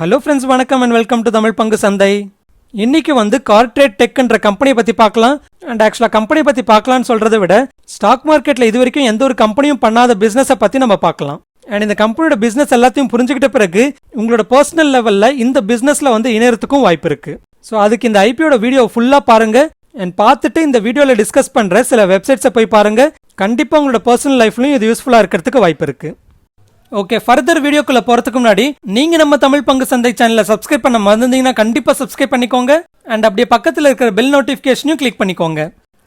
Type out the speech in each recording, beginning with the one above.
Hello friends, வணக்கம் and welcome to Tamil பங்கு சந்தை. இன்னைக்கு கார்ட்ரேட் டெக்ன்ற கம்பெனியை பற்றி பார்க்கலாம். அண்ட் ஆக்சுவலாக கம்பெனியை பற்றி பார்க்கலான்னு சொல்கிறத விட ஸ்டாக் மார்க்கெட்டில் இது வரைக்கும் எந்த ஒரு கம்பெனியும் பண்ணாத பிஸ்னஸை பற்றி நம்ம பார்க்கலாம். அண்ட் இந்த கம்பெனியோட பிஸ்னஸ் எல்லாத்தையும் புரிஞ்சுக்கிட்ட பிறகு உங்களோட பர்சனல் லெவலில் இந்த பிஸ்னஸில் இணையறதுக்கும் வாய்ப்பு இருக்குது. ஸோ அதுக்கு இந்த ஐபியோட வீடியோ ஃபுல்லாக பாருங்கள். அண்ட் பார்த்துட்டு இந்த வீடியோவில் டிஸ்கஸ் பண்ணுற சில வெப்சைட்ஸை போய் பாருங்கள். கண்டிப்பாக உங்களோட பர்சனல் லைஃப்லையும் இது யூஸ்ஃபுல்லாக இருக்கிறதுக்கு வாய்ப்பு இருக்குது. ஓகே, ஃபர்தர் வீடியோக்குள்ள போறதுக்கு முன்னாடி நீங்க நம்ம தமிழ் பங்கு சந்தை சேனலை சப்ஸ்கிரைப் பண்ண மறந்துட்டீங்கன்னா கண்டிப்பா சப்ஸ்கிரைப் பண்ணிக்கோங்க. அண்ட் அப்படியே பக்கத்தில் இருக்கிற பெல் நோட்டிஃபிகேஷனையும் கிளிக் பண்ணிக்கோங்க.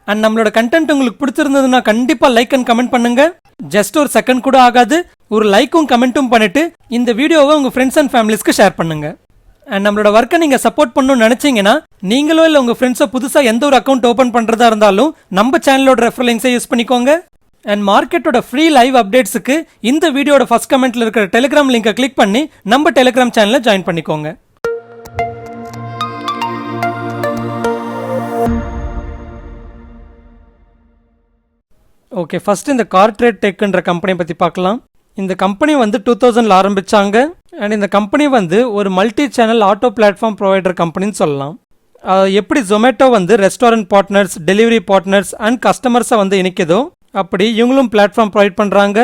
அண்ட் நம்மளோட கண்டென்ட் உங்களுக்கு பிடிச்சிருந்ததுன்னா கண்டிப்பா லைக் அண்ட் கமெண்ட் பண்ணுங்க. ஜஸ்ட் ஒரு செகண்ட் கூட ஆகாது, ஒரு லைக்கும் கமெண்ட்டும் பண்ணிட்டு இந்த வீடியோவை உங்க ஃப்ரெண்ட்ஸ் அண்ட் ஃபேமிலிஸ்க்கு ஷேர் பண்ணுங்க. அண்ட் நம்மளோட ஒர்க்கை நீங்க சப்போர்ட் பண்ணணும்னு நினைச்சீங்கன்னா நீங்களோ இல்லை உங்க ஃப்ரெண்ட்ஸோ புதுசாக எந்த ஒரு அக்கௌண்ட் ஓப்பன் பண்றதா இருந்தாலும் நம்ம சேனலோட ரெஃபரல் லிங்க்ஸை யூஸ் பண்ணிக்கோங்க. அண்ட் மார்க்கெட்டோட ஃப்ரீ லைவ் அப்டேட்ஸுக்கு இந்த வீடியோட ஃபர்ஸ்ட் கமெண்ட்ல இருக்கிற டெலிகிராம் லிங்கை கிளிக் பண்ணி நம்ம டெலிகிராம் சேனலை ஜாயின் பண்ணிக்கோங்க. ஓகே, ஃபர்ஸ்ட் இந்த கார்ட்ரேட் டெக்ன்ற கம்பெனி பற்றி பார்க்கலாம். இந்த கம்பெனி 2000 ஆரம்பிச்சாங்க. அண்ட் இந்த கம்பெனி ஒரு multi channel auto platform provider கம்பெனின்னு சொல்லலாம். எப்படி Zomato restaurant partners, delivery partners and கஸ்டமர்ஸை இணைக்குதோ அப்படி இவங்களும் பிளாட்ஃபார்ம் ப்ரொவைட் பண்ணுறாங்க.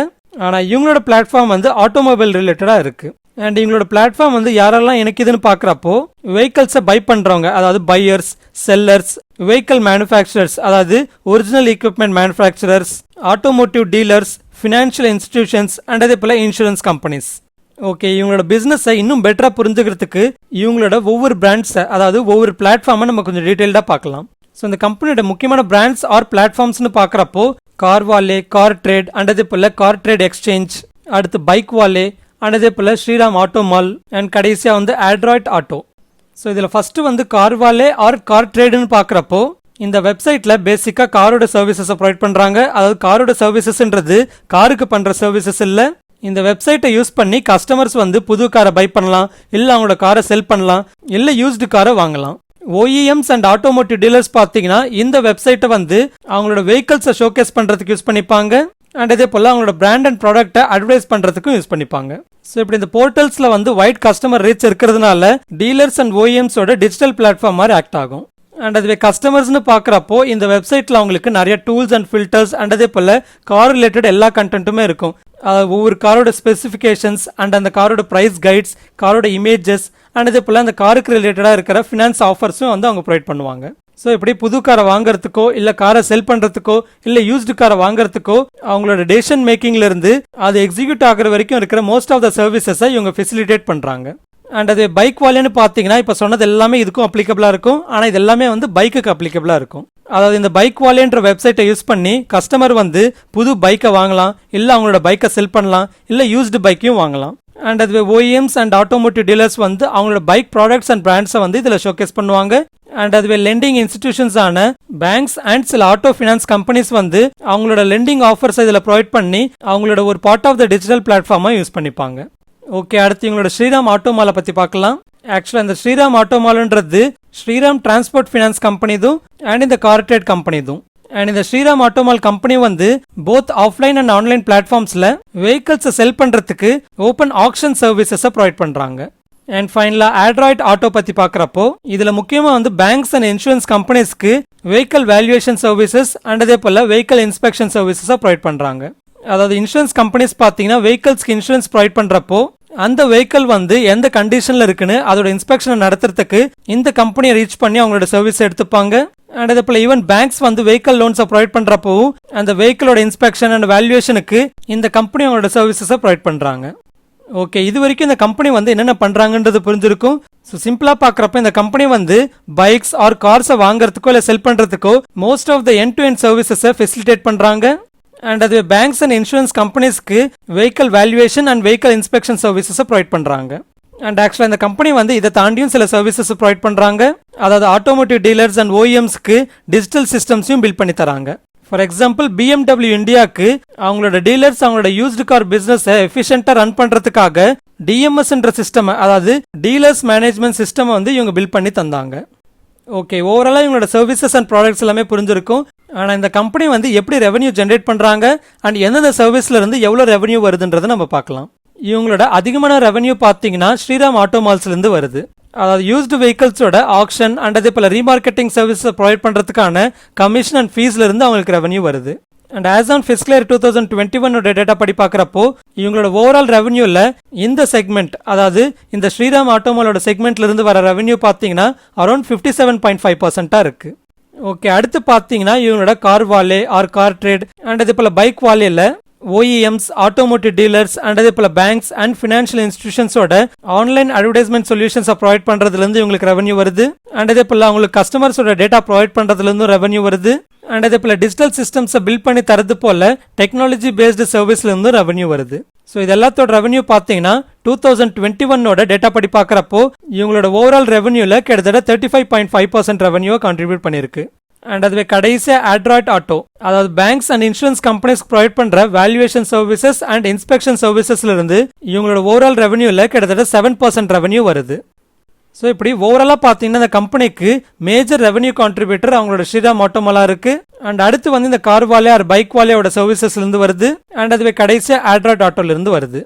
ஆனால் இவங்களோட பிளாட்ஃபார்ம் ஆட்டோமொபைல் ரிலேட்டடாக இருக்குது. அண்ட் இவங்களோட பிளாட்ஃபார்ம் யாரெல்லாம் இணைக்குதுன்னு பார்க்குறப்போ வெஹிக்கல்ஸை பை பண்ணுறவங்க, அதாவது பையர்ஸ், செல்லர்ஸ், வெஹிக்கல் மேனுஃபேக்சரர்ஸ், அதாவது original equipment manufacturers, automotive dealers, financial institutions and அதே போல் இன்சூரன்ஸ் கம்பெனிஸ். ஓகே, இவங்களோட பிஸ்னஸை இன்னும் பெட்டராக புரிஞ்சுக்கிறதுக்கு இவங்களோட ஒவ்வொரு பிராண்ட்ஸை, அதாவது ஒவ்வொரு பிளாட்ஃபார்மை நம்ம கொஞ்சம் டீட்டெயில்டாக பார்க்கலாம். ஸோ இந்த கம்பெனியோட முக்கியமான பிராண்ட்ஸ் ஆர் பிளாட்ஃபார்ம்ஸ்னு பார்க்குறப்போ கார்வாலே, கார்ட்ரேட் அண்ட் அதே போல் கார்ட்ரேட் எக்ஸ்சேஞ்ச், அடுத்து பைக் வாலே அண்ட் அதே போல் ஸ்ரீராம் ஆட்டோ மால் அண்ட் கடைசியாக ஆண்ட்ராய்ட் ஆட்டோ. ஸோ இதில் ஃபஸ்ட்டு கார்வாலே ஆர் கார்ட்ரேடுன்னு பார்க்குறப்போ இந்த வெப்சைட்டில் பேசிக்காக காரோட சர்வீசஸை ப்ரொவைட் பண்ணுறாங்க. அதாவது காரோட சர்வீசஸ்ன்றது காருக்கு பண்ணுற சர்வீசஸ் இல்லை. இந்த வெப்சைட்டை யூஸ் பண்ணி கஸ்டமர்ஸ் புது காரை பை பண்ணலாம், இல்லை அவங்களோட காரை செல் பண்ணலாம், இல்லை யூஸ்டு காரை வாங்கலாம். OEMs அண்ட் ஆட்டோமோட்டிவ் டீலர்ஸ் பார்த்தீங்கன்னா இந்த வெப்சைட்டை அவங்களோட வெஹிக்கல்ஸை ஷோகேஸ் பண்ணுறதுக்கு யூஸ் பண்ணிப்பாங்க. அண்ட் அதே போல் அவங்களோட பிராண்ட் அண்ட் ப்ராடக்ட்டை அட்வர்டைஸ் பண்ணுறதுக்கும் யூஸ் பண்ணிப்பாங்க. ஸோ இப்படி இந்த போர்ட்டல்ஸில் வைட் கஸ்டமர் ரீச் இருக்கிறதுனால டீலர்ஸ் அண்ட் OEMஸோட டிஜிட்டல் பிளாட்ஃபார்ம் மாதிரி ஆக்ட் ஆகும். அண்ட் அதுவே கஸ்டமர்ஸ்னு பார்க்குறப்போ இந்த வெப்சைட்டில் அவங்களுக்கு நிறைய டூல்ஸ் அண்ட் ஃபில்டர்ஸ் அண்ட் அதே போல் கார் ரிலேட்டட் எல்லா கண்டென்ட்டுமே இருக்கும். ஒவ்வொரு காரோட ஸ்பெசிஃபிகேஷன்ஸ் அண்ட் அந்த காரோட ப்ரைஸ் கைட்ஸ், காரோட இமேஜஸ் அண்ட் அதே போல் அந்த காருக்கு ரிலேட்டடாக இருக்கிற ஃபினான்ஸ் ஆஃபர்ஸும் அவங்க ப்ரொவைட் பண்ணுவாங்க. ஸோ இப்படி புது காரை வாங்குறதுக்கோ, இல்லை காரை செல் பண்ணுறதுக்கோ, இல்லை யூஸ்டு காரை வாங்குறதுக்கோ அவங்களோட டெசிஷன் மேக்கிங்லேருந்து அது எக்ஸிக்யூட் ஆகிற வரைக்கும் இருக்கிற மோஸ்ட் ஆஃப் த சர்வீசஸை இவங்க ஃபெசிலிட்டேட் பண்ணுறாங்க. அண்ட் அது பைக் வாலேன்னு பார்த்தீங்கன்னா இப்போ சொன்னது எல்லாமே இதுக்கும் அப்ளிகபிளாக இருக்கும். ஆனால் இது எல்லாமே பைக்குக்கு அப்ளிகபிளாக இருக்கும். அதாவது இந்த பைக் வாலேன்ற வெப்சைட்டை யூஸ் பண்ணி கஸ்டமர் புது பைக்கை வாங்கலாம், இல்லை அவங்களோட பைக்கை செல் பண்ணலாம், இல்லை யூஸ்டு பைக்கையும் வாங்கலாம். அண்ட் அது OEMs அண்ட் ஆட்டோமோட்டிவ் டீலர்ஸ் அவங்களோட பைக் ப்ராடக்ட்ஸ் அண்ட் பிராண்ட்ஸை இதில் ஷோகேஸ் பண்ணுவாங்க. அண்ட் அதுவே லெண்டிங் இன்ஸ்டிடியூஷன்ஸ் ஆன பேங்க்ஸ் அண்ட் சில ஆட்டோ ஃபினான்ஸ் கம்பெனிஸ் அவங்களோட லெண்டிங் ஆஃபர்ஸை இதில் ப்ரொவைட் பண்ணி அவங்களோட ஒரு பார்ட் ஆஃப் த டிஜிட்டல் பிளாட்ஃபார்மை யூஸ் பண்ணிப்பாங்க. ஓகே, அடுத்து இவங்களோட ஸ்ரீராம் ஆட்டோ மாலை பற்றி பார்க்கலாம். ஆக்சுவலாக இந்த ஸ்ரீராம் ஆட்டோ மால்ன்றது ஸ்ரீராம் டிரான்ஸ்போர்ட் ஃபினான்ஸ் கம்பெனி தான் அண்ட் இந்த கார்ட்ரேட் கம்பெனி தான். அண்ட் இந்த Shriram auto mall company both offline and online பிளாட்ஃபார்ம்ஸில் வெஹிக்கல்ஸை செல் பண்ணுறதுக்கு ஓப்பன் ஆக்ஷன் சர்வீசஸை ப்ரொவைட் பண்ணுறாங்க. அண்ட் ஃபைனலாக ஆண்ட்ராய்ட் ஆட்டோ பற்றி பார்க்குறப்போ இதில் முக்கியமாக பேங்க்ஸ் அண்ட் இன்சூரன்ஸ் கம்பெனிஸ்க்கு வெஹிக்கல் வேல்யூவேஷன் சர்வீசஸ் அண்ட் அதே போல் வெஹிக்கல் இன்ஸ்பெக்ஷன் சர்வீசஸை ப்ரொவைட் பண்ணுறாங்க. அதாவது இன்சூரன்ஸ் கம்பெனிஸ் பார்த்தீங்கன்னா வெஹிக்கல்ஸ்க்கு இன்சூரன்ஸ் ப்ரொவைட் பண்ணுறப்போ அந்த வெஹிக்கல் எந்த கண்டிஷனில் இருக்குன்னு அதோட இன்ஸ்பெக்ஷனை நடத்துறதுக்கு இந்த கம்பெனியை ரீச் பண்ணி அவங்களோட சர்வீஸ் எடுத்துப்பாங்க. அண்ட் அதே போல் ஈவன் பேங்க்ஸ் வெஹிக்கல் லோன்ஸை ப்ரொவைட் பண்ணுறப்போ அந்த வெஹிக்கலோட இன்ஸ்பெக்ஷன் அண்ட் வேல்யூவேஷனுக்கு இந்த கம்பெனி அவங்களோட சர்வீசஸை ப்ரொவைட் பண்ணுறாங்க. ஓகே, இது வரைக்கும் இந்த கம்பெனி என்னென்ன பண்ணுறாங்கன்றது புரிஞ்சிருக்கும். ஸோ சிம்பிளாக பார்க்குறப்ப இந்த கம்பெனி பைக்ஸ் ஆர் கார்ஸை வாங்குறதுக்கோ இல்லை செல் பண்ணுறதுக்கோ most of the end to end சர்வீசஸை ஃபெசிலிட்டேட் பண்ணுறாங்க. அண்ட் அது பேங்க்ஸ் அண்ட் இன்சூரன்ஸ் கம்பெனிஸ்க்கு vehicle valuation and vehicle inspection சர்வீசஸை ப்ரொவைட் பண்ணுறாங்க. அண்ட் ஆக்சுவலாக இந்த கம்பெனி இதை தாண்டியும் சில சர்வீசஸ் ப்ரொவைட் பண்ணுறாங்க. அதாவது ஆட்டோமோட்டிவ் டீலர்ஸ் அண்ட் OEMஸ்க்கு டிஜிட்டல் சிஸ்டம்ஸையும் பில்ட் பண்ணி தராங்க. ஃபார் எக்ஸாம்பிள் BMW இந்தியாவுக்கு அவங்களோட டீலர்ஸ் அவங்களோட யூஸ்டு கார் பிஸ்னஸை எஃபிஷியண்டாக ரன் பண்ணுறதுக்காக DMSன்ற சிஸ்டம், அதாவது டீலர்ஸ் மேனேஜ்மெண்ட் சிஸ்டம் இவங்க பில்ட் பண்ணி தந்தாங்க. ஓகே, ஓவராலாக இவங்களோட சர்வீசஸ் அண்ட் ப்ராடக்ட்ஸ் எல்லாமே புரிஞ்சிருக்கும். ஆனால் இந்த கம்பெனி எப்படி ரெவன்யூ ஜென்ரேட் பண்ணுறாங்க அண்ட் எந்தெந்த சர்வீஸ்ல இருந்து எவ்வளோ ரெவன்யூ வருதுன்றதை நம்ம பார்க்கலாம். இவங்களோட அதிகமான ரெவன்யூ பார்த்தீங்கன்னா ஸ்ரீராம் ஆட்டோமால்ஸ்லேருந்து வருது. அதாவது யூஸ்டு வெஹிக்கிள்ஸோட ஆக்ஷன் அண்ட் அதே போல் ரீமார்க்கெட்டிங் சர்வீஸ் ப்ரொவைட் பண்ணுறதுக்கான கமிஷன் அண்ட் ஃபீஸ்லேருந்து அவங்களுக்கு ரெவன்யூ வருது. And as on fiscal year 2021 data படி பார்க்குறப்போ இவங்களோட ஓவரால் ரெவன்யூவில் இந்த செக்மெண்ட், அதாவது இந்த ஸ்ரீராம் ஆட்டோமாலோட செக்மெண்ட்லேருந்து வர ரெவன்யூ பார்த்தீங்கன்னா அரௌண்ட் 57.5% இருக்குது. ஓகே, அடுத்து பார்த்தீங்கன்னா இவங்களோட CarWale or CarTrade and அதே போல் பைக் வாலேயில் OEMs, ஆட்டோமோட்டிவ் டீலர்ஸ் அண்ட் அதே போல் பேங்க்ஸ் அண்ட் ஃபினான்ஷியல் இன்ஸ்டிடியூஷன்ஸோட ஆன்லைன் அட்வர்டைஸ்மெண்ட் சொல்யூஷன்ஸை ப்ரொவைட் பண்ணுறதுலேருந்து இவங்களுக்கு ரெவன்யூ வருது. அண்ட் அதே போல் அவங்களுக்கு கஸ்டமர்ஸோட டேட்டா ப்ரொவைட் பண்ணுறதுலேருந்தும் ரெவன்யூ வருது. அண்ட் அதே போல் டிஜிட்டல் சிஸ்டம்ஸை பில்ட் பண்ணி தரது போல டெக்னாலஜி பேஸ்டு சர்வீஸ்லேருந்தும் ரெவன்யூ வருது. ஸோ இது எல்லாத்தோட ரெவன்யூ பார்த்தீங்கன்னா 2021 டேட்டா படி பார்க்குறப்போ இவங்களோட ஓவரால் ரெவன்யூவில் கிட்டத்தட்ட 35.5% ரெவன்யூவை கான்ட்ரிபியூட் பண்ணியிருக்கு. அண்ட் அதுவே கடைசியாக ஆட்ராய்ட் ஆட்டோ, அதாவது banks and insurance companies provide பண்ணுற வேல்யூவேஷன் சர்வீசஸ் அண்ட் இன்ஸ்பெக்ஷன் சர்வீசஸ்லேருந்து இவங்களோட ஓவரால் ரெவன்யூவில் கிட்டத்தட்ட 7% ரெவன்யூ வருது. ஸோ இப்படி ஓவராலாக பார்த்தீங்கன்னா இந்த கம்பெனிக்கு மேஜர் ரெவன்யூ கான்ட்ரிபியூட்டர் அவங்களோட ஸ்ரீராம் ஆட்டோமாலா இருக்கு. அண்ட் அடுத்து வந்து இந்த கார் வாலே ஆர் பைக் வாலேயோட சர்வீசஸ்லேருந்து வருது. அண்ட் அதுவே கடைசியாக ஆட்ராய்ட் ஆட்டோலேருந்து வருது.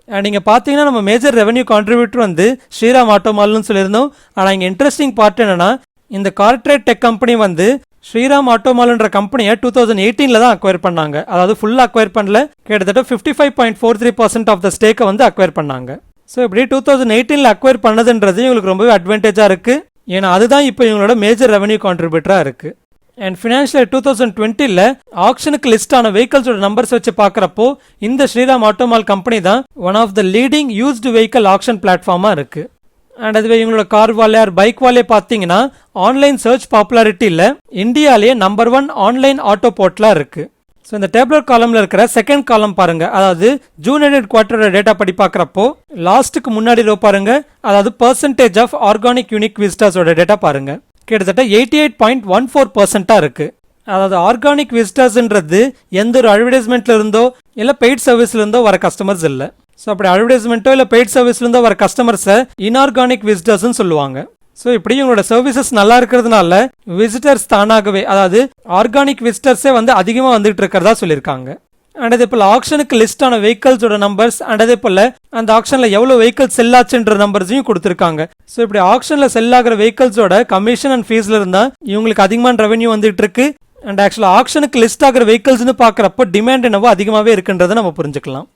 அண்ட் இங்கே பார்த்தீங்கன்னா நம்ம மேஜர் ரெவன்யூ கான்ட்ரிபியூட்டர் வந்து ஸ்ரீராம் ஆட்டோமால்னு சொல்லியிருந்தோம். ஆனால் இங்கே இன்ட்ரெஸ்டிங் பார்ட் என்னன்னா, இந்த கார்ட்ரேட் டெக் கம்பெனி வந்து ஸ்ரீராம் ஆட்டோமால்ன்ற கம்பெனியை 2018 தான் அக்வயர் பண்ணாங்க. அதாவது ஃபுல்லாக அக்வயர் பண்ணல, கிட்டத்தட்ட 55.43% ஆஃப் த ஸ்டேக்கை வந்து அக்வயர் பண்ணாங்க. ஸோ இப்படி 2018 அக்வயர் பண்ணதுன்றது இவங்களுக்கு ரொம்பவே அட்வான்டேஜாக இருக்குது. ஏன்னா அதுதான் இப்போ இவங்களோட மேஜர் ரெவன்யூ கான்ட்ரிபியூட்டராக இருக்குது. அண்ட் ஃபினான்ஷியல் 2020 ஆக்ஷனுக்கு லிஸ்ட் ஆன வெஹிக்கல்ஸோட நம்பர்ஸ் வச்சு பார்க்குறப்போ இந்த ஸ்ரீராம் ஆட்டோமால் கம்பெனி தான் one of the leading used vehicle auction பிளாட்ஃபார்மாக இருக்குது. அண்ட் அதுவே இவங்களோட CarWale or BikeWale பார்த்தீங்கன்னா ஆன்லைன் சர்ச் பாப்புலாரிட்டியில் இந்தியாலேயே நம்பர் 1 ஆன்லைன் ஆட்டோ போர்ட்டலாக இருக்குது. ஸோ இந்த டேப்லர் காலம்ல இருக்கிற செகண்ட் காலம் பாருங்க, அதாவது ஜூன் எண்டட் குவார்டரோட டேட்டா படி பார்க்குறப்போ லாஸ்ட்டுக்கு முன்னாடி ரோ பாருங்க, அதாவது பர்சன்டேஜ் ஆஃப் ஆர்கானிக் யூனிக் விசிட்டர்ஸோட டேட்டா பாருங்க, கிட்டத்தட்ட 88.14% இருக்கு. அதாவது ஆர்கானிக் விசிட்டர்ஸ்ன்றது எந்த ஒரு அட்வர்டைஸ்மெண்ட்ல இருந்தோ இல்லை பெய்ட் சர்வீஸ்ல இருந்தோ வர கஸ்டமர்ஸ் இல்லை. ஸோ அப்படி அட்வர்டைஸ்மெண்ட்டோ இல்லை பெய்ட் சர்வீஸ்ல இருந்தோ வர கஸ்டமர்ஸை இன்ஆர்கானிக் விசிட்டர்ஸ்னு சொல்லுவாங்க. ஸோ இப்படி இவங்களோட சர்வீசஸ் நல்லா இருக்கிறதுனால விசிட்டர்ஸ் தானாகவே, அதாவது ஆர்கானிக் விசிட்டர்ஸே வந்து அதிகமாக வந்துட்டு இருக்கிறதா சொல்லியிருக்காங்க. அண்ட் அதே போல் ஆக்ஷனுக்கு லிஸ்ட் ஆன வெஹிக்கல்ஸோட நம்பர்ஸ் அண்ட் அதே போல் அந்த ஆக்ஷனில் எவ்வளோ வெஹிக்கல் செல் ஆச்சுன்ற நம்பர்ஸையும் கொடுத்துருக்காங்க. ஸோ இப்படி ஆக்ஷனில் செல் ஆகிற வெஹிக்கல்ஸோட கமிஷன் அண்ட் ஃபீஸில் இருந்தால் இவங்களுக்கு அதிகமான ரெவன்யூ வந்துட்டு இருக்கு. அண்ட் ஆக்சுவலாக ஆக்ஷனுக்கு லிஸ்ட் ஆகிற வெஹிக்கல்ஸ்னு பார்க்குறப்போ டிமாண்ட் என்னவோ அதிகமாகவே இருக்குன்றதை நம்ம புரிஞ்சுக்கலாம்.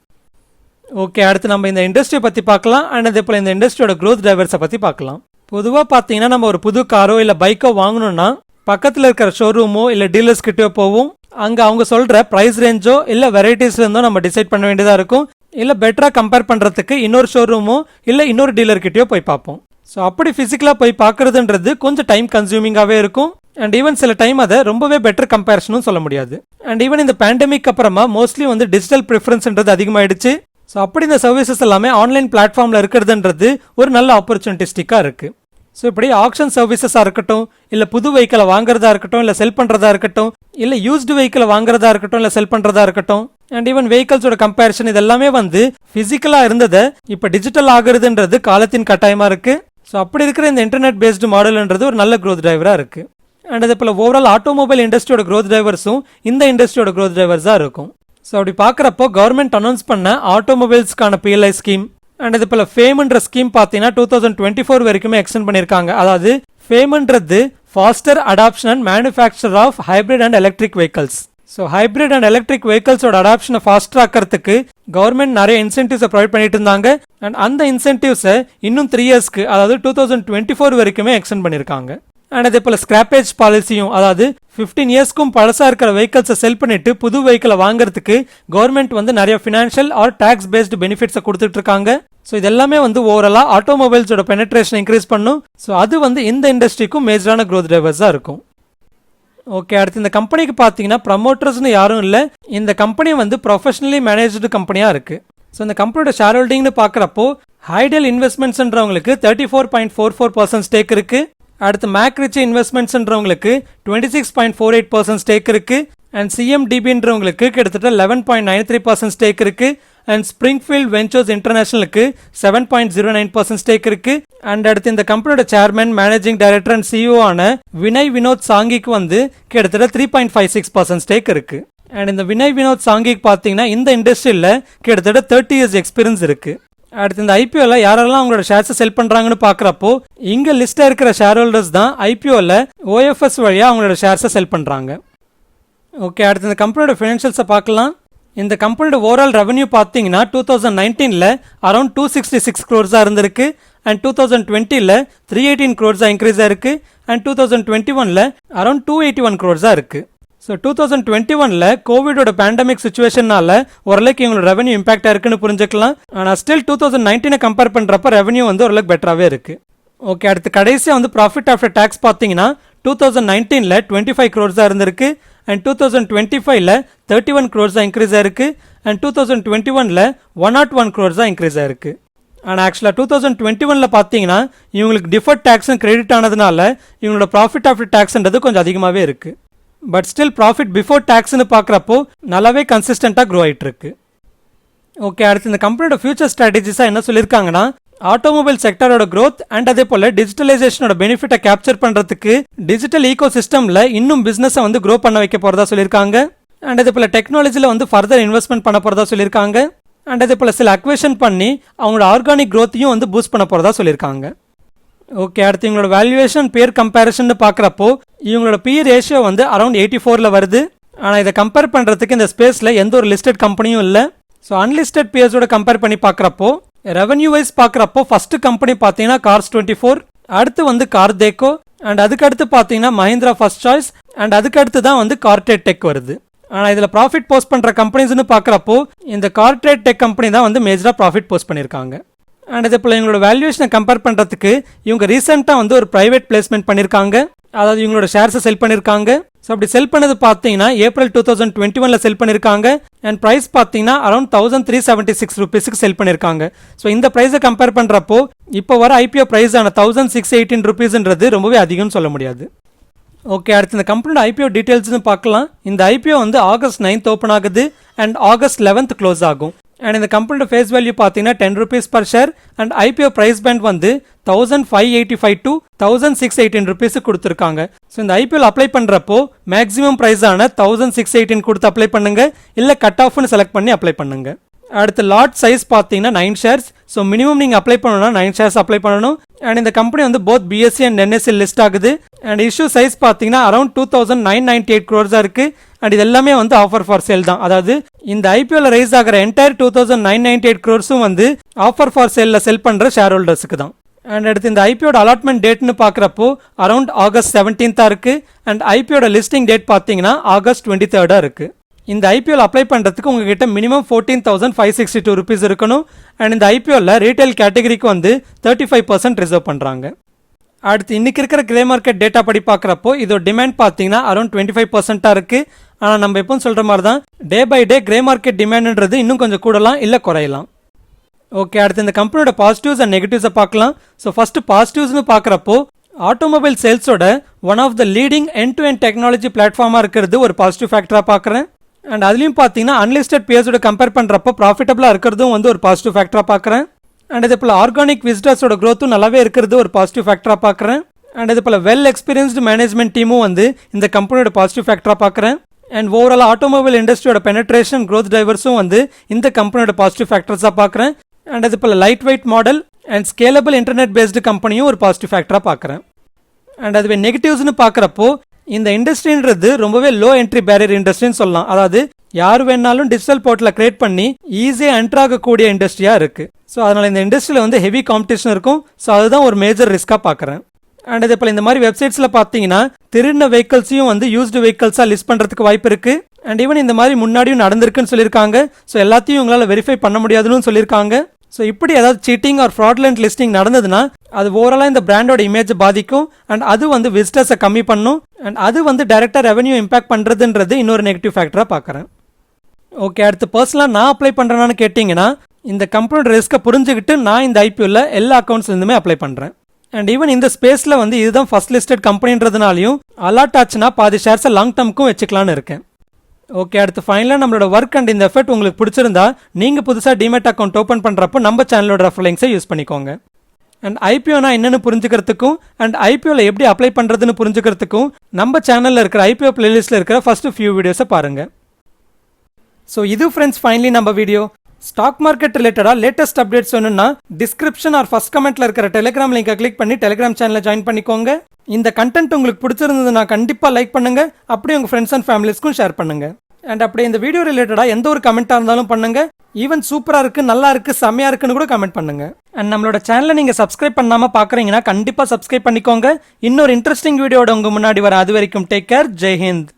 ஓகே, அடுத்து நம்ம இந்த இண்டஸ்ட்ரியை பற்றி பார்க்கலாம். அண்ட் அதே போல் இந்த இண்டஸ்ட்ரியோட க்ரோத் டிரைவர்ஸை பற்றி பார்க்கலாம். பொதுவாக பார்த்தீங்கன்னா நம்ம ஒரு புது காரோ இல்லை பைக்கோ வாங்கணும்னா பக்கத்தில் இருக்கிற ஷோரூமோ இல்லை டீலர்ஸ் கிட்டயோ போவோம். அங்கே அவங்க சொல்கிற ப்ரைஸ் ரேஞ்சோ இல்லை வெரைட்டிஸ்ல இருந்தோ நம்ம டிசைட் பண்ண வேண்டியதாக இருக்கும். இல்லை பெட்டராக கம்பேர் பண்ணுறதுக்கு இன்னொரு ஷோரூமோ இல்லை இன்னொரு டீலர்கிட்டயோ போய் பார்ப்போம். ஸோ அப்படி ஃபிசிக்கலாக போய் பார்க்குறதுன்றது கொஞ்சம் டைம் கன்சியூமிங்காகவே இருக்கும். அண்ட் ஈவன் சில டைம் அதை ரொம்பவே பெட்டர் கம்பேரிசனும் சொல்ல முடியாது. அண்ட் ஈவன் இந்த பேண்டமிக் அப்புறமா மோஸ்ட்லி வந்து டிஜிட்டல் ப்ரிஃபரன்ஸ்ன்றது அதிகமாகிடுச்சு. ஸோ அப்படி இந்த சர்வீசஸ் எல்லாமே ஆன்லைன் பிளாட்ஃபார்மில் இருக்கிறதுன்றது ஒரு நல்ல ஆப்பர்ச்சுனிட்டிஸ்டிக்காக இருக்குது. ஸோ இப்படி ஆக்ஷன் சர்வீசஸாக இருக்கட்டும், இல்லை புது வெஹிக்கிளை வாங்குறதா இருக்கட்டும், இல்லை செல் பண்ணுறதா இருக்கட்டும், இல்லை யூஸ்டு வெஹிக்கிளை வாங்குறதா இருக்கட்டும், இல்லை செல் பண்ணுறதா இருக்கட்டும், அண்ட் ஈவன் வெஹிக்கல்ஸோட கம்பேரிசன் இதெல்லாமே வந்து ஃபிசிக்கலாக இருந்ததை இப்போ டிஜிட்டல் ஆகுறதுன்றது காலத்தின் கட்டாயமாக இருக்குது. ஸோ அப்படி இருக்கிற இந்த இன்டர்நெட் பேஸ்டு மாடல்ன்றது ஒரு நல்ல க்ரோத் டிரைவராக இருக்குது. அண்ட் அதே போல் ஓவரால் ஆட்டோமொபைல் இண்டஸ்ட்ரியோட க்ரோத் டிரைவர்ஸும் இந்த இண்டஸ்ட்ரியோட க்ரோத் டிரைவர்ஸாக இருக்கும். ஸோ அப்படி பார்க்குறப்போ கவர்மெண்ட் அனௌன்ஸ் பண்ண ஆட்டோமொபைல்ஸ்க்கான PLI ஸ்கீம் அண்ட் இது போல் ஃபேம்ன்ற ஸ்கீம் பார்த்தீங்கன்னா 2024 வரைக்குமே எக்ஸ்டெண்ட் பண்ணியிருக்காங்க. அதாவது ஃபேம்ன்றது faster adoption and manufacture of hybrid and electric vehicles. So hybrid and electric வெஹிக்கல்ஸோட அடாப்ஷனை ஃபாஸ்ட் ஆக்கிறதுக்கு கவர்மெண்ட் நிறைய இன்சென்டிவ்ஸை ப்ரொவைட் பண்ணிட்டு இருந்தாங்க. அண்ட் அந்த இன்சென்டிவ்ஸை இன்னும் 3 இயர்ஸ்க்கு, அதாவது 2024 வரைக்குமே எக்ஸ்டெண்ட் பண்ணியிருக்காங்க. அண்ட் அதே போல் ஸ்கிராப்பேஜ் பாலிசியும், அதாவது 15 இயர்ஸ்க்கும் பழசாக இருக்கிற வெஹிக்கல்ஸை செல் பண்ணிட்டு புது வெஹிக்கிளை வாங்குறதுக்கு கவர்மெண்ட் வந்து நிறைய ஃபினான்ஷியல் ஆர் டேக்ஸ் பேஸ்டு பெனிஃபிட்ஸை கொடுத்துட்டு இருக்காங்க. ஸோ இதெல்லாமே வந்து ஓவராலாக ஆட்டோமொபைல்ஸோட பெனட்ரேஷன் இன்க்ரீஸ் பண்ணும். ஸோ அது வந்து இந்த இண்டஸ்ட்ரிக்கும் மேஜரான க்ரோத் டிரைவர்ஸாக இருக்கும். ஓகே, அடுத்து இந்த கம்பெனிக்கு பார்த்தீங்கன்னா ப்ரமோட்டர்ஸ்னு யாரும் இல்லை. இந்த கம்பெனி வந்து ப்ரொஃபஷனலி மேனேஜ்டு கம்பெனியாக இருக்குது. ஸோ இந்த கம்பெனியோட ஷேர் ஹோல்டிங்னு பார்க்குறப்போ ஹைடெல் இன்வெஸ்ட்மெண்ட்ஸ்ன்றவங்களுக்கு 34.44% ஸ்டேக் இருக்குது. அடுத்து மேக்ரிச்சி இன்வெஸ்ட்மெண்ட்ஸ்ன்றவங்களுக்கு 26.48% ஸ்டேக் இருக்குது. அண்ட் CMDBன்றவங்களுக்கு கிட்டத்தட்ட 11.93% ஸ்டேக் இருக்குது. அண்ட் ஸ்ப்ரிங்ஃபீல்ட் வெஞ்சர்ஸ் இன்டர்நேஷனலுக்கு 7.09% ஸ்டேக் இருக்குது. அண்ட் அடுத்து இந்த கம்பெனியோட chairman, managing director and CEO ஆன வினய் வினோத் சாங்கிக்கு வந்து கிட்டத்தட்ட 3.56% ஸ்டேக் இருக்குது. அண்ட் இந்த வினய் வினோத் சாங்கிக்கு பார்த்தீங்கன்னா இந்த இண்டஸ்ட்ரியில் கிட்டத்தட்ட 30 இயர்ஸ் எக்ஸ்பீரியன்ஸ் இருக்குது. அடுத்து இந்த ஐபிஓவில் யாரெல்லாம் அவங்களோட ஷேர்ஸை செல் பண்ணுறாங்கன்னு பார்க்குறப்போ இங்கே லிஸ்ட்டில் இருக்கிற ஷேர் ஹோல்டர்ஸ் தான் ஐபிஓவில் ஓஎஃப்எஸ் வழியாக அவங்களோட ஷேர்ஸை செல் பண்ணுறாங்க. ஓகே, அடுத்து இந்த கம்பெனியோட ஃபினான்ஷியல்ஸை பார்க்கலாம். இந்த கம்பெனியோட ஓவரால் ரெவன்யூ பார்த்தீங்கன்னா 2019 அரௌண்ட் 266 crores இருந்திருக்கு. அண்ட் 2020 318 crores இன்க்ரீஸ் ஆயிருக்கு. அண்ட் 2021 அரௌண்ட் 281 crores இருக்குது. ஸோ 2021 கோவிடோட பேண்டமிக் சுச்சுவேஷனால ஓரளவுக்கு இவங்களோட ரெவன்யூ இம்பாக்ட் இருக்குன்னு புரிஞ்சுக்கலாம். ஆனால் ஸ்டில் 2019 கம்பேர் பண்ணுறப்ப ரெவன்யூ வந்து ஓரளவுக்கு பெட்டராகவே இருக்குது. ஓகே, அடுத்து கடைசியாக வந்து ப்ராஃபிட் ஆஃப்டர் டேக்ஸ் பார்த்தீங்கன்னா 2019 25 crores இருந்திருக்கு. அண்ட் 2025 31 crores இன்க்ரீஸ் ஆயிருக்கு. அண்ட் 2021 101 crores இன்க்ரீஸ் ஆயிருக்கு. ஆனால் ஆக்சுவலாக 2021 பார்த்தீங்கன்னா இவங்களுக்கு டிஃபர்ட் டேக்ஸும் கிரெடிட் ஆனதுனால இவங்களோட ப்ராஃபிட் ஆஃப்டர் டேக்ஸ்ன்றது கொஞ்சம் அதிகமாகவே இருக்குது. பட் ஸ்டில் ப்ராஃபிட் பிஃபோர் டேக்ஸ்னு பார்க்குறப்போ நல்லாவே கன்சிஸ்டண்ட்டாக க்ரோ ஆகிட்டு இருக்கு. ஓகே, அடுத்து இந்த கம்பெனியோட ஃபியூச்சர் ஸ்ட்ராட்டஜிஸாக என்ன சொல்லியிருக்காங்கன்னா ஆட்டோமொபைல் செக்டரோட க்ரோத் அண்ட் அதே போல் டிஜிட்டலைசேஷனோட பெனிஃபிட்டை கேப்சர் பண்ணுறதுக்கு டிஜிட்டல் ஈகோ சிஸ்டமில் இன்னும் பிஸ்னஸை வந்து க்ரோ பண்ண வைக்க போகிறதா சொல்லியிருக்காங்க. அண்ட் அதே போல் டெக்னாலஜியில் வந்து ஃபர்தர் இன்வெஸ்ட்மெண்ட் பண்ண போகிறதா சொல்லியிருக்காங்க. அண்ட் அதே போல் சில அக்வேஷன் பண்ணி அவங்களோட ஆர்கானிக் க்ரோத்தையும் வந்து பூஸ்ட் பண்ண போகிறதா சொல்லியிருக்காங்க. ஓகே, அடுத்து இவங்களோட வேல்யூவேஷன் பேர் கம்பேரிசன் பார்க்குறப்போ இவங்களோட பி ரேஷியோ வந்து அரௌண்ட் 84 வருது. ஆனால் இதை கம்பேர் பண்ணுறதுக்கு இந்த ஸ்பேஸில் எந்த ஒரு லிஸ்டட் கம்பெனியும் இல்லை. ஸோ அன்லிஸ்டட் பியர்ஸோட கம்பேர் பண்ணி பார்க்குறப்போ ரெவன்யூ வைஸ் பார்க்குறப்போ ஃபர்ஸ்ட் கம்பெனி பார்த்தீங்கன்னா Cars24, அடுத்து வந்து கார்தேக்கோ, அண்ட் அதுக்கடுத்து பார்த்தீங்கன்னா மஹிந்திரா ஃபர்ஸ்ட் சாய்ஸ், அண்ட் அதுக்கடுத்து தான் வந்து கார்ட்ரேட் டெக் வருது. ஆனால் இதில் ப்ராஃபிட் போஸ்ட் பண்ணுற கம்பெனிஸ்னு பார்க்குறப்போ இந்த கார்ட்ரேட் டெக் கம்பெனி தான் வந்து மேஜராக ப்ராஃபிட் போஸ்ட் பண்ணியிருக்காங்க. அண்ட் இதே போல் இவங்களோட வேல்யூவேஷனை கம்பேர் பண்ணுறதுக்கு இவங்க ரீசெண்டாக வந்து ஒரு ப்ரைவேட் பிளேஸ்மெண்ட் பண்ணியிருக்காங்க. அதாவது இவங்களோட ஷேர்ஸை செல் பண்ணியிருக்காங்க. ஸோ அப்படி செல் பண்ணது பார்த்தீங்கன்னா ஏப்ரல் 2021 செல் பண்ணியிருக்காங்க. அண்ட் ப்ரைஸ் பார்த்தீங்கன்னா அரௌண்ட் 1376 rupeesக்கு செல் பண்ணியிருக்காங்க. ஸோ இந்த ப்ரைஸை கம்பேர் பண்ணுறப்போ இப்போ வர ஐபிஓ ப்ரைஸ் ஆன 1618 rupeesன்றது ரொம்பவே அதிகம்னு சொல்ல முடியாது. ஓகே, அடுத்து இந்த கம்பெனியோட ஐபிஓ டீட்டெயில்ஸ்னு பார்க்கலாம். இந்த ஐபிஓ வந்து August 9 ஓப்பன் ஆகுது அண்ட் August 11 க்ளோஸ் ஆகும். அண்ட் இந்த கம்பெனியோட ஃபேஸ் வேல்யூ பார்த்தீங்கன்னா 10 rupees per share. And IPO price band வந்து 1585 to 1618 rupees கொடுத்துருக்காங்க. ஸோ இந்த ஐபிஓவில் அப்ளை பண்ணுறப்போ மேக்ஸிமம் ப்ரைஸான 1618 கொடுத்து அப்ளை பண்ணுங்க, இல்லை கட் ஆஃப்னு செலக்ட் பண்ணி அப்ளை பண்ணுங்க. அடுத்து லாட் சைஸ் பார்த்தீங்கன்னா 9 shares. ஸோ மினிமம் நீங்கள் அப்ளை பண்ணணும்னா 9 shares அப்ளை பண்ணணும். அண்ட் இந்த கம்பெனி வந்து both BSc and NSC list ஆகுது. அண்ட் இஷ்யூ சைஸ் பார்த்தீங்கன்னா அரௌண்ட் 2998 crores இருக்கு. அண்ட் இது எல்லாமே வந்து ஆஃபர் ஃபார் சேல் தான். அதாவது இந்த ஐபிஓல ரைஸ் ஆகிற என்டையர் 2998 crores வந்து ஆஃபர் ஃபார் சேலில் செல் பண்ணுற ஷேர் ஹோல்டர்ஸுக்கு தான். அண்ட் அடுத்து இந்த ஐபிஓட அலாட்மெண்ட் டேட்னு பார்க்குறப்போ அரௌண்ட் August 17 இருக்கு. அண்ட் ஐபிஓட லிஸ்டிங் டேட் பார்த்தீங்கன்னா August 23 இருக்கு. இந்த ஐபிஓவில் அப்ளை பண்ணுறதுக்கு உங்ககிட்ட மினிமம் 14,562 rupees இருக்கணும். அண்ட் இந்த ஐபிஓவில் ரீட்டைல் கேட்டகரிக்கு வந்து 35% ரிசர்வ் பண்ணுறாங்க. அடுத்து இன்னைக்கு இருக்கிற கிரே மார்க்கெட் டேட்டா படி பார்க்குறப்போ இதோட டிமாண்ட் பார்த்தீங்கன்னா அரௌண்ட் 25% இருக்குது. ஆனால் நம்ம எப்போ சொல்கிற மாதிரி தான் day by day grey market டிமாண்ட்ன்றது இன்னும் கொஞ்சம் கூடலாம் இல்லை குறையலாம். ஓகே, அடுத்து இந்த கம்பெனியோட பாசிட்டிவ்ஸ் அண்ட் நெகட்டிவ்ஸை பார்க்கலாம். ஸோ ஃபர்ஸ்ட் பாசிட்டிவ்ஸ்னு பார்க்குறப்போ ஆட்டோமொபைல் சேல்ஸோட one of the leading end to end technology பிளாட்ஃபார்மாக இருக்கிறது ஒரு பாசிட்டிவ் ஃபேக்டராக பார்க்குறேன். அண்ட் அதுலேயும் பார்த்தீங்கன்னா அன்லிஸ்டட் பியர்ஸோட கம்பேர் பண்ணுறப்போ ப்ராஃபிட்டபிளாக இருக்கிறதும் வந்து ஒரு பாசிட்டிவ் ஃபேக்டராக பார்க்குறேன். அண்ட் இதே போல் ஆர்கானிக் விசிட்டர்ஸோட க்ரோத்தும் நல்லாவே இருக்கிறது ஒரு பாசிட்டிவ் ஃபேக்டராக பார்க்குறேன். அண்ட் இதே போல் வெல் எக்ஸ்பீரியன்ஸ்டு மேனேஜ்மெண்ட் டீமும் வந்து இந்த கம்பெனியோட பாசிட்டிவ் ஃபேக்டராக பார்க்குறேன். அண்ட் ஓவரால் ஆட்டோமொபைல் இண்டஸ்ட்ரியோட பெனட்ரேஷன் க்ரோத் டிரைவர்ஸும் வந்து இந்த கம்பெனியோட பாசிட்டிவ் ஃபேக்டர்ஸாக பார்க்குறேன். அண்ட் அது போல் light weight model and scalable internet based கம்பெனியும் ஒரு பாசிட்டிவ் ஃபேக்டராக பார்க்குறேன். அண்ட் அதுவே நெகட்டிவ்ஸ்னு பார்க்குறப்போ இந்த இண்டஸ்ட்ரின்றது ரொம்பவே லோ என்ட்ரி பேரியர் இண்டஸ்ட்ரின்னு சொல்லலாம். அதாவது யார் வேணாலும் டிஜிட்டல் போர்ட்டலில் கிரியேட் பண்ணி ஈஸியாக என்ட்ரு ஆகக்கூடிய இண்டஸ்ட்ரியாக இருக்குது. ஸோ அதனால் இந்த இண்டஸ்ட்ரியில் வந்து ஹெவி காம்படிஷன் இருக்கும். ஸோ அதுதான் ஒரு மேஜர் ரிஸ்க்காக பார்க்குறேன். அண்ட் இதே போல் இந்த மாதிரி வெப்சைட்ஸில் பார்த்தீங்கன்னா திருடின வெஹிக்கல்ஸையும் வந்து யூஸ்டு வெஹிக்கல்ஸாக லிஸ்ட் பண்ணுறதுக்கு வாய்ப்பு இருக்குது. அண்ட் ஈவன் இந்த மாதிரி முன்னாடியும் நடந்திருக்குன்னு சொல்லியிருக்காங்க. ஸோ எல்லாத்தையும் உங்களால் வெரிஃபை பண்ண முடியாதுன்னு சொல்லியிருக்காங்க. ஸோ இப்படி ஏதாவது சீட்டிங் ஆர் ஃப்ராட்லண்ட் லிஸ்டிங் நடந்ததுன்னா அது ஓவராலாக இந்த பிராண்டோட இமேஜை பாதிக்கும். அண்ட் அது வந்து விசிட்டர்ஸை கம்மி பண்ணும். அண்ட் அது வந்து டைரெக்டாக ரெவன்யூ இம்பாக்ட் பண்ணுறதுன்றது இன்னொரு நெகட்டிவ் ஃபேக்டராக பார்க்குறேன். ஓகே, அடுத்து பர்சனலாக நான் அப்ளை பண்ணுறேன்னு கேட்டிங்கன்னா இந்த கம்பெனியோட ரிஸ்க்கை புரிஞ்சுக்கிட்டு நான் இந்த ஐபிஓவில் எல்லா அக்கௌண்ட்ஸ்லேருந்துமே அப்ளை பண்ணுறேன். அண்ட் ஈவன் இந்த ஸ்பேஸில் வந்து இதுதான் ஃபர்ஸ்ட் லிஸ்டட் கம்பெனின்றதுனாலையும் அலாட் ஆச்சுன்னா பாதி ஷேர்ஸை லாங் டேர்முக்கும் வச்சுக்கலான்னு இருக்கேன். ஓகே, அடுத்து ஃபைனலாக நம்மளோட ஒர்க் அண்ட் இந்த எஃபெக்ட் உங்களுக்கு பிடிச்சிருந்தா நீங்கள் புதுசாக டிமேட் அக்கௌண்ட் ஓப்பன் பண்ணுறப்போ நம்ம சேனலோட ரெஃபரல் லிங்க்ஸை யூஸ் பண்ணிக்கோங்க. அண்ட் ஐபிஓனா என்னென்னு புரிஞ்சுக்கிறதுக்கும் அண்ட் ஐபிஓவில் எப்படி அப்ளை பண்ணுறதுன்னு புரிஞ்சுக்கிறதுக்கும் நம்ம சேனலில் இருக்கிற ஐபிஓ பிளேலிஸ்ட்டில் இருக்கிற ஃபர்ஸ்ட் ஃபியூ வீடியோஸை பாருங்கள். ஸோ இது ஃப்ரெண்ட்ஸ் ஃபைனலி நம்ம வீடியோ. ஸ்டாக் மார்க்கெட் ரிலேட்டடாக லேட்டஸ்ட் அப்டேட்ஸ் வேணும்னா டிஸ்கிரிப்ஷன் ஆர் ஃபர்ஸ்ட் கமெண்ட்ல இருக்கிற டெலிகிராம் லிங்கை கிளிக் பண்ணி டெலிகிராம் சேனலில் ஜாயின் பண்ணிக்கோங்க. இந்த கண்டென்ட் உங்களுக்கு பிடிச்சிருந்ததுன்னா கண்டிப்பாக லைக் பண்ணுங்க, அப்படியே உங்கள் ஃப்ரெண்ட்ஸ் அண்ட் ஃபேமிலிஸ்க்கும் ஷேர் பண்ணுங்க. அண்ட் அப்படியே இந்த வீடியோ ரிலேட்டடாக எந்த ஒரு கமெண்ட்டாக இருந்தாலும் பண்ணுங்க. ஈவன் சூப்பராக இருக்கு, நல்லா இருக்கு, செம்மையா இருக்குன்னு கூட கமெண்ட் பண்ணுங்க. அண்ட் நம்மளோட சேனலை நீங்க சப்ஸ்கிரைப் பண்ணாம பாக்குறீங்கன்னா கண்டிப்பா சப்ஸ்கிரைப் பண்ணிக்கோங்க. இன்னொரு இன்ட்ரெஸ்டிங் வீடியோட உங்க முன்னாடி வர. அது வரைக்கும் டேக் கேர். ஜெய் ஹிந்த்.